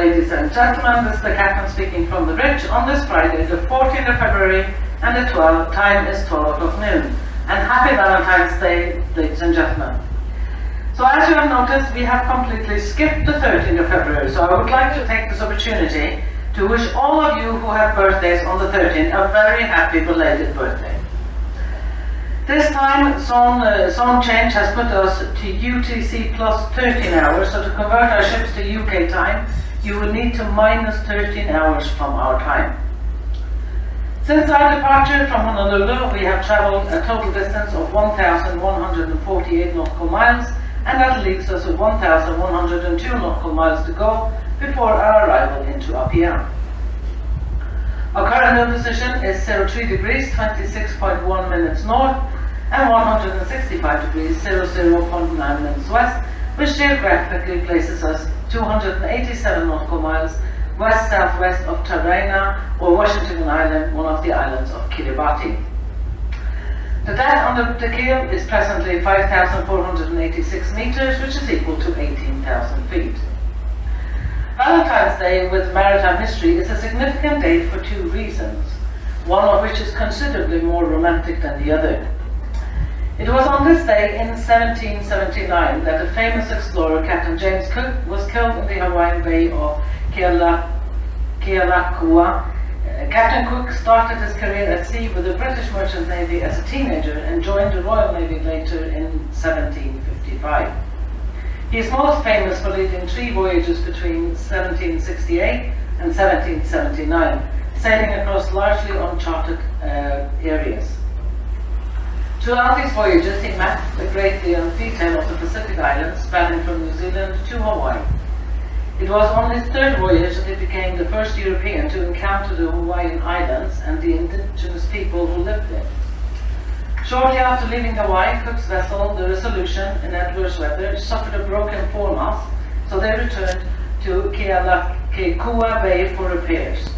ladies and gentlemen, this is the captain speaking from the bridge on this Friday, the 14th of February, and the time is 12 o'clock noon. And happy Valentine's Day, ladies and gentlemen. So as you have noticed, we have completely skipped the 13th of February, so I would like to take this opportunity to wish all of you who have birthdays on the 13th a very happy belated birthday. This time, zone change has put us to UTC plus 13 hours, so to convert our ships to UK time, you will need to minus 13 hours from our time. Since our departure from Honolulu, we have travelled a total distance of 1,148 nautical miles, and that leaves us with 1,102 nautical miles to go before our arrival into Apia. Our current noon position is 03 degrees 26.1 minutes north and 165 degrees 00.9 minutes west, which geographically places us 287 nautical miles west-southwest of Tirana or Washington Island, one of the islands of Kiribati. The depth under the keel is presently 5,486 meters, which is equal to 18,000 feet. Valentine's Day with maritime history is a significant date for two reasons, one of which is considerably more romantic than the other. It was on this day in 1779 that the famous explorer Captain James Cook was killed in the Hawaiian Bay of Kealakua. Captain Cook started his career at sea with the British Merchant Navy as a teenager and joined the Royal Navy later in 1755. He is most famous for leading 3 voyages between 1768 and 1779, sailing across largely uncharted areas. Throughout these voyages, he mapped a great deal of detail of the Pacific Islands, spanning from New Zealand to Hawaii. It was on his 3rd voyage that he became the first European to encounter the Hawaiian Islands and the indigenous people who lived there. Shortly after leaving Hawaii, Cook's vessel, the Resolution, in adverse weather, suffered a broken foremast, so they returned to Kealakekua Bay for repairs.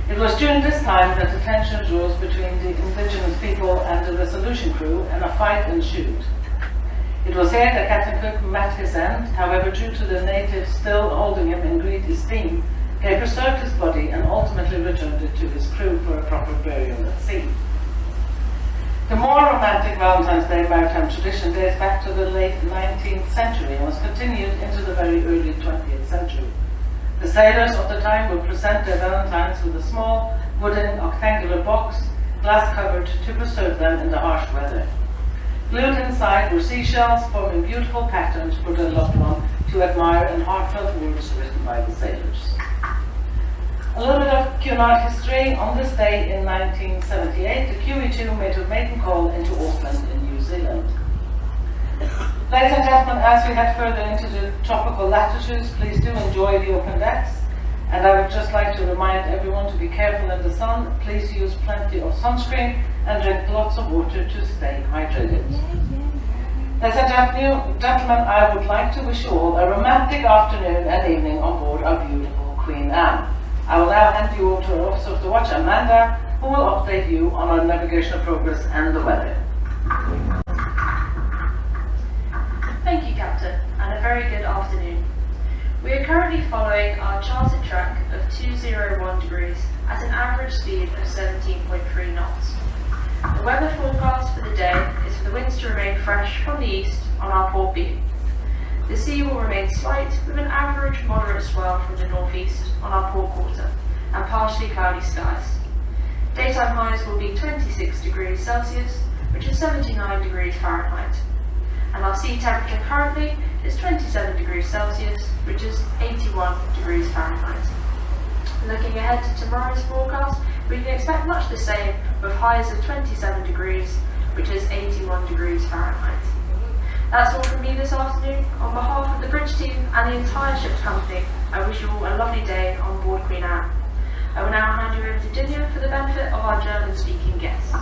It was during this time that the tensions rose between the indigenous people and the Resolution crew, and a fight ensued. It was here that Captain Cook met his end. However, due to the natives still holding him in great esteem, they preserved his body and ultimately returned it to his crew for a proper burial at sea. The more romantic Valentine's Day maritime tradition dates back to the late 19th century and was continued into the very early 20th century. The sailors of the time would present their valentines with a small wooden octangular box, glass covered, to preserve them in the harsh weather. Glued inside were seashells forming beautiful patterns for the loved one to admire, and heartfelt words written by the sailors. A little bit of Cunard history. On this day in 1978, the QE2 made her maiden call into Auckland in New Zealand. Ladies and gentlemen, as we head further into the tropical latitudes, please do enjoy the open decks. And I would just like to remind everyone to be careful in the sun. Please use plenty of sunscreen and drink lots of water to stay hydrated. Ladies and gentlemen, I would like to wish you all a romantic afternoon and evening on board our beautiful Queen Anne. I will now hand you over to our Officer of the Watch, Amanda, who will update you on our navigational progress and the weather. Thank you, Captain, and a very good afternoon. We are currently following our charted track of 201 degrees at an average speed of 17.3 knots. The weather forecast for the day is for the winds to remain fresh from the east on our port beam. The sea will remain slight with an average moderate swell from the northeast on our port quarter and partially cloudy skies. Daytime highs will be 26 degrees Celsius, which is 79 degrees Fahrenheit. And our sea temperature currently is 27 degrees Celsius, which is 81 degrees Fahrenheit. Looking ahead to tomorrow's forecast, we can expect much the same, with highs of 27 degrees, which is 81 degrees Fahrenheit. That's all from me this afternoon. On behalf of the bridge team and the entire ship's company, I wish you all a lovely day on board Queen Anne. I will now hand you over to Dinya for the benefit of our German-speaking guests.